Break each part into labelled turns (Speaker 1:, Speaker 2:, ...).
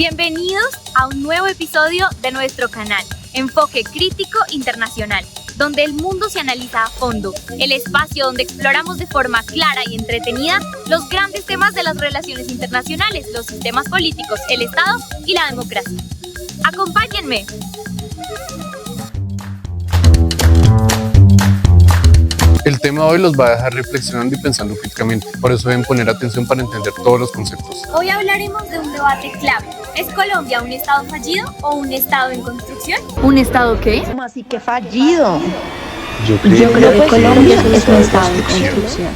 Speaker 1: Bienvenidos a un nuevo episodio de nuestro canal, Enfoque Crítico Internacional, donde el mundo se analiza a fondo, el espacio donde exploramos de forma clara y entretenida los grandes temas de las relaciones internacionales, los sistemas políticos, el Estado y la democracia. ¡Acompáñenme!
Speaker 2: El tema de hoy los va a dejar reflexionando y pensando críticamente, por eso deben poner atención para entender todos los conceptos.
Speaker 1: Hoy hablaremos de un debate clave. ¿Es Colombia un estado fallido o un estado en construcción?
Speaker 3: ¿Un estado qué?
Speaker 4: ¿Cómo así que fallido?
Speaker 5: Yo creo que Colombia es un estado en construcción.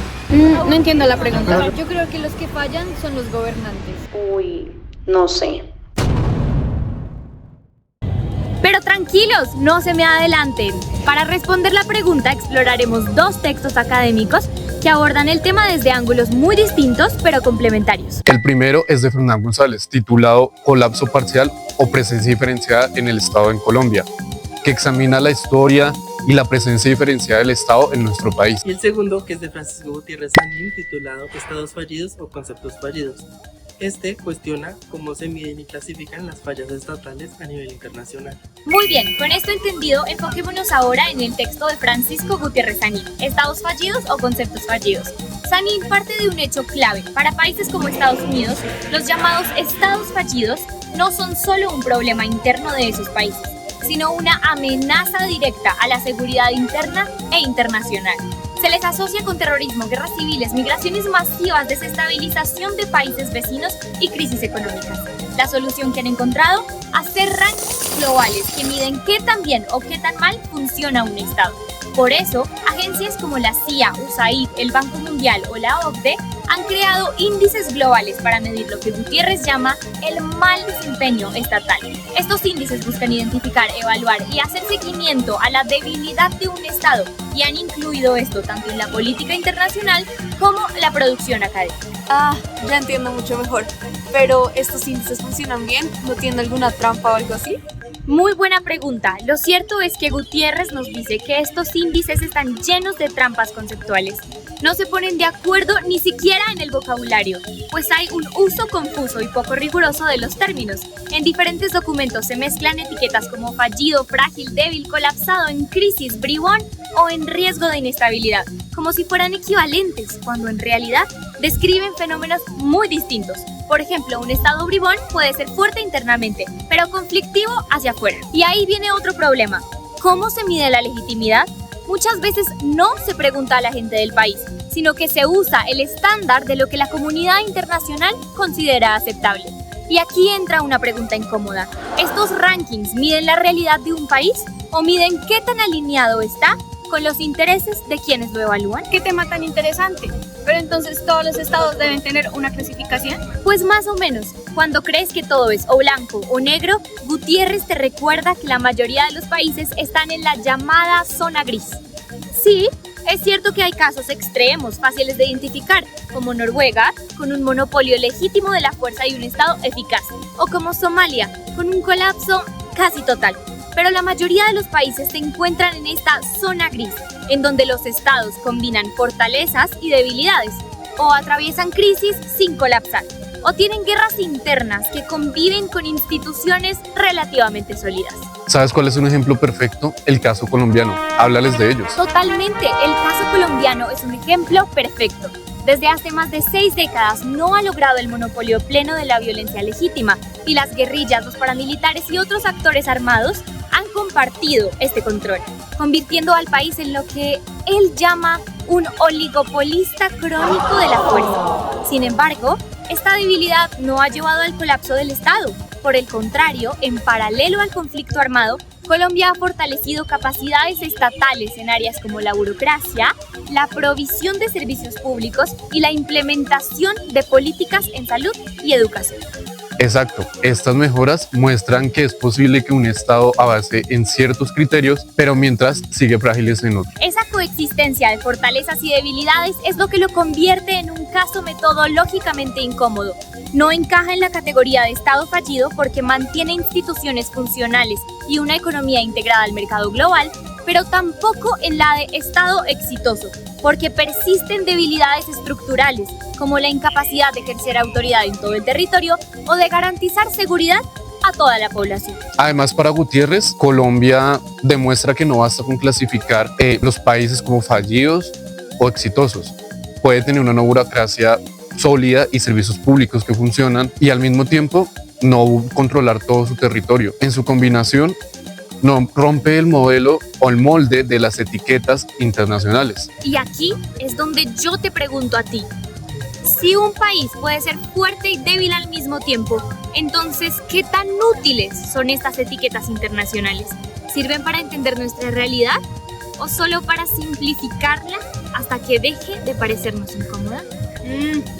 Speaker 3: No entiendo la pregunta. Yo creo que los que fallan son los gobernantes.
Speaker 5: Uy, no sé.
Speaker 1: Pero tranquilos, no se me adelanten. Para responder la pregunta exploraremos dos textos académicos que abordan el tema desde ángulos muy distintos pero complementarios.
Speaker 2: El primero es de Fernán González, titulado Colapso parcial o presencia diferenciada en el Estado en Colombia, que examina la historia y la presencia diferenciada del Estado en nuestro país.
Speaker 6: Y el segundo, que es de Francisco Gutiérrez Sanín, titulado Estados fallidos o conceptos fallidos. Este cuestiona cómo se miden y clasifican las fallas estatales a nivel internacional.
Speaker 1: Muy bien, con esto entendido, enfoquémonos ahora en el texto de Francisco Gutiérrez Sanín, ¿Estados fallidos o conceptos fallidos? Sanín parte de un hecho clave. Para países como Estados Unidos, los llamados estados fallidos no son solo un problema interno de esos países, sino una amenaza directa a la seguridad interna e internacional. Se les asocia con terrorismo, guerras civiles, migraciones masivas, desestabilización de países vecinos y crisis económicas. La solución que han encontrado: hacer rankings globales que miden qué tan bien o qué tan mal funciona un Estado. Por eso, agencias como la CIA, USAID, el Banco Mundial o la OCDE han creado índices globales para medir lo que Gutiérrez llama el mal desempeño estatal. Estos índices buscan identificar, evaluar y hacer seguimiento a la debilidad de un Estado y han incluido esto tanto en la política internacional como la producción académica.
Speaker 3: Ya entiendo mucho mejor. Pero, ¿estos índices funcionan bien? ¿No tienen alguna trampa o algo así?
Speaker 1: Muy buena pregunta. Lo cierto es que Gutiérrez nos dice que estos índices están llenos de trampas conceptuales. No se ponen de acuerdo ni siquiera en el vocabulario, pues hay un uso confuso y poco riguroso de los términos. En diferentes documentos se mezclan etiquetas como fallido, frágil, débil, colapsado, en crisis, bribón o en riesgo de inestabilidad, como si fueran equivalentes, cuando en realidad describen fenómenos muy distintos. Por ejemplo, un estado bribón puede ser fuerte internamente, pero conflictivo hacia afuera. Y ahí viene otro problema. ¿Cómo se mide la legitimidad? Muchas veces no se pregunta a la gente del país, sino que se usa el estándar de lo que la comunidad internacional considera aceptable. Y aquí entra una pregunta incómoda. ¿Estos rankings miden la realidad de un país o miden qué tan alineado está con los intereses de quienes lo evalúan?
Speaker 3: ¿Qué tema tan interesante? Pero entonces, ¿todos los estados deben tener una clasificación?
Speaker 1: Pues más o menos. Cuando crees que todo es o blanco o negro, Gutiérrez te recuerda que la mayoría de los países están en la llamada zona gris. Sí, es cierto que hay casos extremos fáciles de identificar, como Noruega, con un monopolio legítimo de la fuerza y un estado eficaz, o como Somalia, con un colapso casi total. Pero la mayoría de los países se encuentran en esta zona gris, en donde los estados combinan fortalezas y debilidades, o atraviesan crisis sin colapsar, o tienen guerras internas que conviven con instituciones relativamente sólidas.
Speaker 2: ¿Sabes cuál es un ejemplo perfecto? El caso colombiano. Háblales de ellos.
Speaker 1: Totalmente, el caso colombiano es un ejemplo perfecto. Desde hace más de 6 décadas no ha logrado el monopolio pleno de la violencia legítima y las guerrillas, los paramilitares y otros actores armados han compartido este control, convirtiendo al país en lo que él llama un oligopolista crónico de la fuerza. Sin embargo, esta debilidad no ha llevado al colapso del Estado. Por el contrario, en paralelo al conflicto armado, Colombia ha fortalecido capacidades estatales en áreas como la burocracia, la provisión de servicios públicos y la implementación de políticas en salud y educación.
Speaker 2: Exacto, estas mejoras muestran que es posible que un Estado avance en ciertos criterios, pero mientras sigue frágiles en otros.
Speaker 1: Esa coexistencia de fortalezas y debilidades es lo que lo convierte en un caso metodológicamente incómodo. No encaja en la categoría de Estado fallido porque mantiene instituciones funcionales y una economía integrada al mercado global, pero tampoco en la de Estado exitoso, porque persisten debilidades estructurales, como la incapacidad de ejercer autoridad en todo el territorio o de garantizar seguridad a toda la población.
Speaker 2: Además, para Gutiérrez, Colombia demuestra que no basta con clasificar los países como fallidos o exitosos. Puede tener una burocracia sólida y servicios públicos que funcionan y al mismo tiempo no controlar todo su territorio. En su combinación, no rompe el modelo o el molde de las etiquetas internacionales.
Speaker 1: Y aquí es donde yo te pregunto a ti. Si un país puede ser fuerte y débil al mismo tiempo, entonces, ¿qué tan útiles son estas etiquetas internacionales? ¿Sirven para entender nuestra realidad o solo para simplificarla hasta que deje de parecernos incómoda?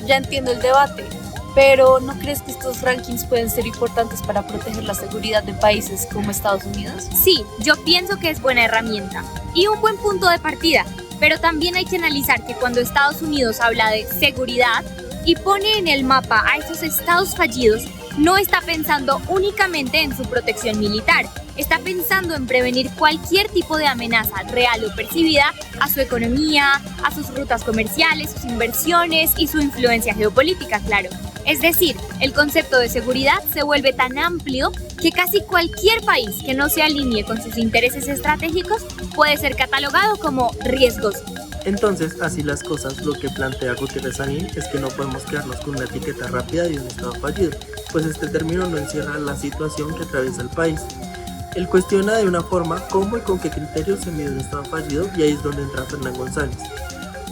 Speaker 3: Ya entiendo el debate, pero ¿no crees que estos rankings pueden ser importantes para proteger la seguridad de países como Estados Unidos?
Speaker 1: Sí, yo pienso que es buena herramienta y un buen punto de partida, pero también hay que analizar que cuando Estados Unidos habla de seguridad y pone en el mapa a esos estados fallidos, no está pensando únicamente en su protección militar, está pensando en prevenir cualquier tipo de amenaza real o percibida a su economía, a sus rutas comerciales, sus inversiones y su influencia geopolítica, claro. Es decir, el concepto de seguridad se vuelve tan amplio que casi cualquier país que no se alinee con sus intereses estratégicos puede ser catalogado como riesgoso.
Speaker 6: Entonces, así las cosas, lo que plantea Gutiérrez Sanín es que no podemos quedarnos con una etiqueta rápida de un estado fallido, pues este término no encierra la situación que atraviesa el país. Él cuestiona de una forma cómo y con qué criterios se mide un estado fallido, y ahí es donde entra Fernán González.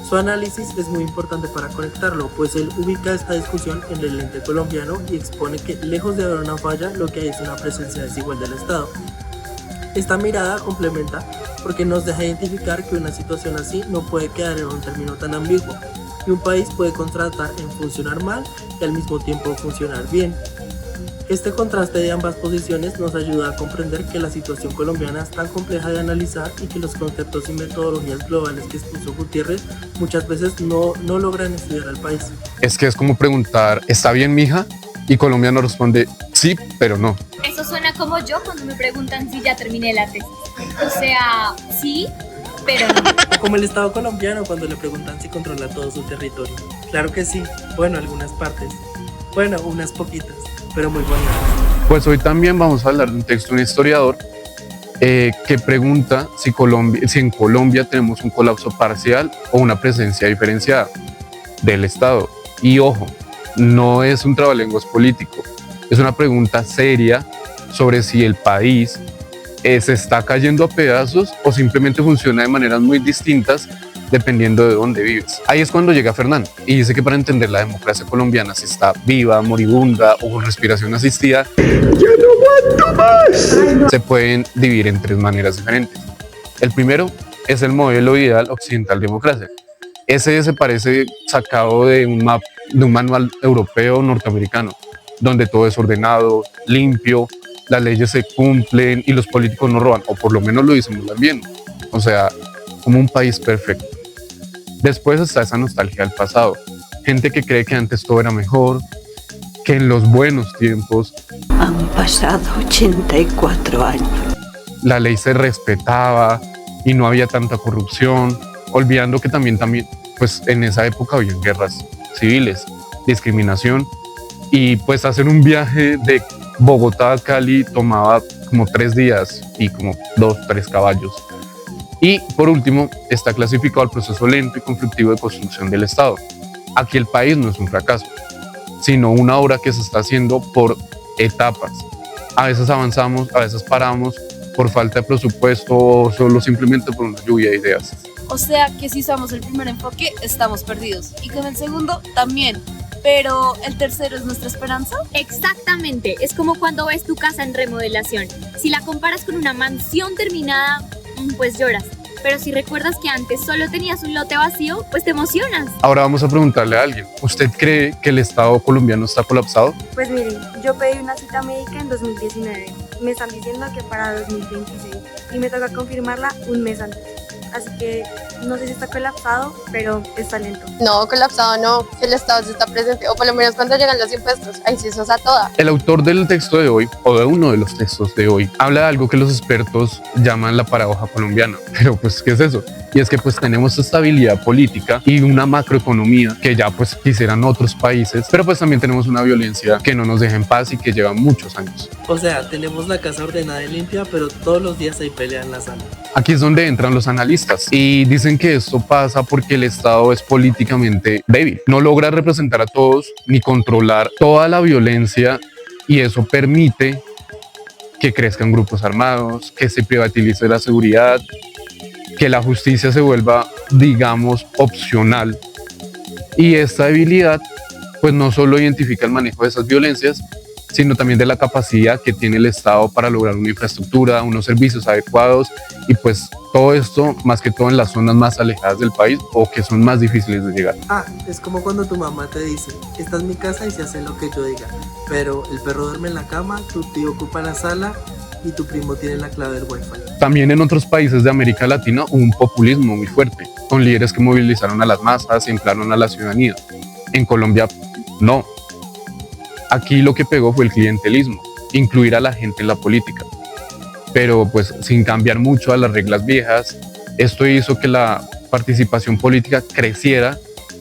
Speaker 6: Su análisis es muy importante para conectarlo, pues él ubica esta discusión en el lente colombiano y expone que lejos de haber una falla, lo que hay es una presencia desigual del Estado. Esta mirada complementa porque nos deja identificar que una situación así no puede quedar en un término tan ambiguo, y un país puede contrastar en funcionar mal y al mismo tiempo funcionar bien. Este contraste de ambas posiciones nos ayuda a comprender que la situación colombiana es tan compleja de analizar y que los conceptos y metodologías globales que expuso Gutiérrez muchas veces no logran estudiar al país.
Speaker 2: Es que es como preguntar, ¿está bien, mija? Y Colombia nos responde, sí, pero no.
Speaker 1: Eso suena como yo cuando me preguntan si ya terminé la tesis. O sea, sí, pero no.
Speaker 6: Como el Estado colombiano cuando le preguntan si controla todo su territorio. Claro que sí, bueno, algunas partes. Bueno, unas poquitas, pero muy bonitas.
Speaker 2: Pues hoy también vamos a hablar de un texto de un historiador que pregunta si en Colombia tenemos un colapso parcial o una presencia diferenciada del Estado. Y ojo, no es un trabalenguas político, es una pregunta seria sobre si el país se está cayendo a pedazos o simplemente funciona de maneras muy distintas dependiendo de dónde vives. Ahí es cuando llega Fernán y dice que para entender la democracia colombiana, si está viva, moribunda o con respiración asistida, se pueden dividir en tres maneras diferentes. El primero es el modelo ideal occidental de democracia. Ese se parece sacado de un manual europeo norteamericano, donde todo es ordenado, limpio, las leyes se cumplen y los políticos no roban, o por lo menos lo disimulan bien. O sea, como un país perfecto. Después está esa nostalgia del pasado. Gente que cree que antes todo era mejor, que en los buenos tiempos
Speaker 4: han pasado 84 años.
Speaker 2: La ley se respetaba y no había tanta corrupción, olvidando que también pues en esa época había guerras civiles, discriminación, y pues hacer un viaje de Bogotá a Cali tomaba como 3 días y como 2-3 caballos. Y por último está clasificado el proceso lento y conflictivo de construcción del Estado. Aquí el país no es un fracaso, sino una obra que se está haciendo por etapas. A veces avanzamos, a veces paramos por falta de presupuesto o solo simplemente por una lluvia de ideas.
Speaker 3: O sea que si usamos el primer enfoque, estamos perdidos. Y con el segundo, también. Pero ¿el tercero es nuestra esperanza?
Speaker 1: Exactamente, es como cuando ves tu casa en remodelación. Si la comparas con una mansión terminada, pues lloras. Pero si recuerdas que antes solo tenías un lote vacío, pues te emocionas.
Speaker 2: Ahora vamos a preguntarle a alguien, ¿usted cree que el Estado colombiano está colapsado?
Speaker 7: Pues miren, yo pedí una cita médica en 2019. Me están diciendo que para 2026 y me toca confirmarla un mes antes. Así que no sé si está colapsado, pero está lento.
Speaker 8: No, colapsado no, si el Estado sí está presente, o por lo menos cuando llegan los impuestos, ahí sí eso es a toda.
Speaker 2: El autor del texto de hoy, o de uno de los textos de hoy, habla de algo que los expertos llaman la paradoja colombiana. Pero pues, ¿qué es eso? Y es que pues tenemos estabilidad política y una macroeconomía que ya pues quisieran otros países, pero pues también tenemos una violencia que no nos deja en paz y que lleva muchos años.
Speaker 6: O sea, tenemos la casa ordenada y limpia, pero todos los días hay pelea en la sala.
Speaker 2: Aquí es donde entran los analistas y dicen que esto pasa porque el Estado es políticamente débil. No logra representar a todos ni controlar toda la violencia y eso permite que crezcan grupos armados, que se privatice la seguridad, que la justicia se vuelva, digamos, opcional. Y esta debilidad, pues no solo identifica el manejo de esas violencias, sino también de la capacidad que tiene el Estado para lograr una infraestructura, unos servicios adecuados y pues todo esto más que todo en las zonas más alejadas del país o que son más difíciles de llegar.
Speaker 6: Ah, es como cuando tu mamá te dice, esta es mi casa y se hace lo que yo diga, pero el perro duerme en la cama, tu tío ocupa la sala y tu primo tiene la clave del wifi.
Speaker 2: También en otros países de América Latina hubo un populismo muy fuerte, con líderes que movilizaron a las masas e inflaron a la ciudadanía. En Colombia, no. Aquí lo que pegó fue el clientelismo, incluir a la gente en la política. Pero pues sin cambiar mucho a las reglas viejas, esto hizo que la participación política creciera,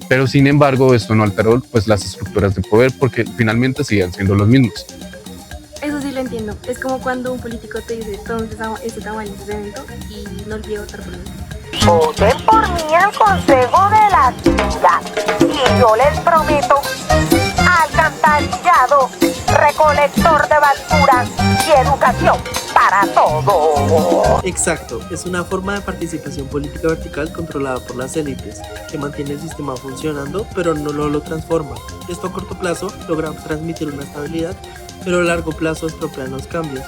Speaker 2: pero sin embargo esto no alteró pues las estructuras de poder porque finalmente siguen siendo los mismos.
Speaker 7: Eso sí lo entiendo. Es como cuando un político te dice, todo este tamaño es evento y no olvide votar por mí.
Speaker 9: Voten por mí el consejo de la tía y yo les prometo alcantarillado, recolector de basuras y educación para todos.
Speaker 6: Exacto, es una forma de participación política vertical controlada por las élites, que mantiene el sistema funcionando pero no lo transforma. Esto a corto plazo logra transmitir una estabilidad, pero a largo plazo estropean los cambios.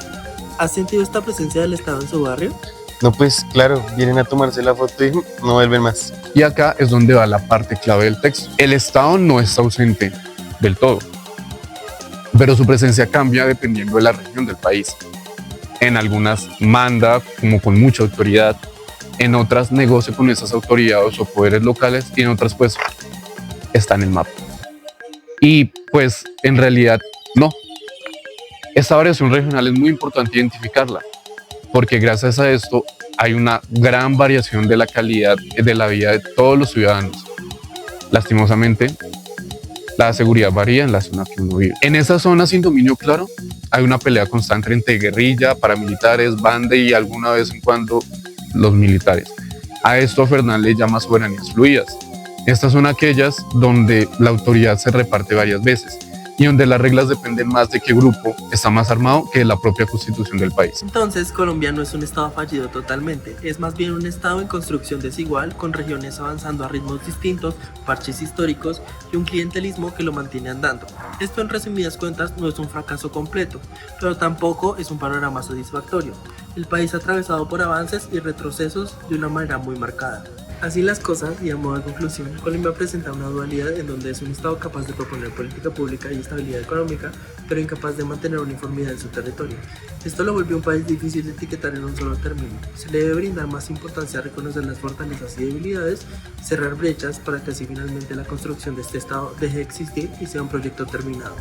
Speaker 6: ¿Has sentido esta presencia del Estado en su barrio?
Speaker 10: No, pues claro, vienen a tomarse la foto y no vuelven más.
Speaker 2: Y acá es donde va la parte clave del texto. El Estado no está ausente del todo, pero su presencia cambia dependiendo de la región del país. En algunas manda como con mucha autoridad, en otras negocia con esas autoridades o poderes locales y en otras pues está en el mapa. Y pues en realidad no. Esta variación regional es muy importante identificarla, porque gracias a esto hay una gran variación de la calidad de la vida de todos los ciudadanos. Lastimosamente, la seguridad varía en la zona que uno vive. En esa zona sin dominio claro, hay una pelea constante entre guerrilla, paramilitares, banda y alguna vez en cuando los militares. A esto Fernán le llama soberanías fluidas. Estas son aquellas donde la autoridad se reparte varias veces y donde las reglas dependen más de qué grupo está más armado que de la propia constitución del país.
Speaker 6: Entonces, Colombia no es un estado fallido totalmente, es más bien un estado en construcción desigual, con regiones avanzando a ritmos distintos, parches históricos y un clientelismo que lo mantiene andando. Esto en resumidas cuentas no es un fracaso completo, pero tampoco es un panorama satisfactorio. El país ha atravesado por avances y retrocesos de una manera muy marcada. Así las cosas, y a modo de conclusión, Colombia presenta una dualidad en donde es un estado capaz de proponer política pública y estabilidad económica, pero incapaz de mantener uniformidad en su territorio. Esto lo vuelve un país difícil de etiquetar en un solo término. Se le debe brindar más importancia a reconocer las fortalezas y debilidades, cerrar brechas para que así finalmente la construcción de este estado deje de existir y sea un proyecto terminado.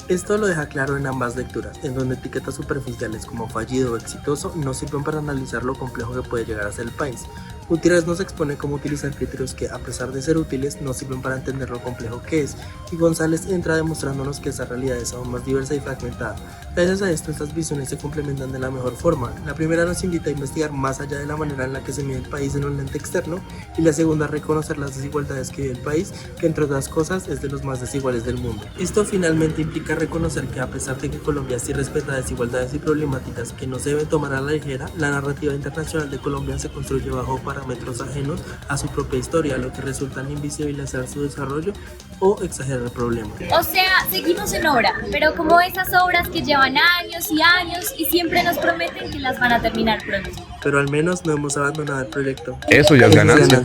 Speaker 6: Esto lo deja claro en ambas lecturas, en donde etiquetas superficiales como fallido o exitoso no sirven para analizar lo complejo que puede llegar a ser el país. Gutiérrez nos expone cómo utilizar criterios que, a pesar de ser útiles, no sirven para entender lo complejo que es, y González entra demostrándonos que esa realidad es aún más diversa y fragmentada. Gracias a esto, estas visiones se complementan de la mejor forma. La primera nos invita a investigar más allá de la manera en la que se mide el país en un lente externo, y la segunda a reconocer las desigualdades que vive el país, que entre otras cosas es de los más desiguales del mundo. Esto finalmente implica reconocer que, a pesar de que Colombia sí respeta desigualdades y problemáticas que no se deben tomar a la ligera, la narrativa internacional de Colombia se construye bajo parámetros ajenos a su propia historia, lo que resulta en invisibilizar su desarrollo o exagerar el problema.
Speaker 1: O sea, seguimos en obra, pero como esas obras que llevan años y años y siempre nos prometen que las van a terminar pronto.
Speaker 6: Pero al menos no hemos abandonado el proyecto.
Speaker 2: Eso ya es ganancia.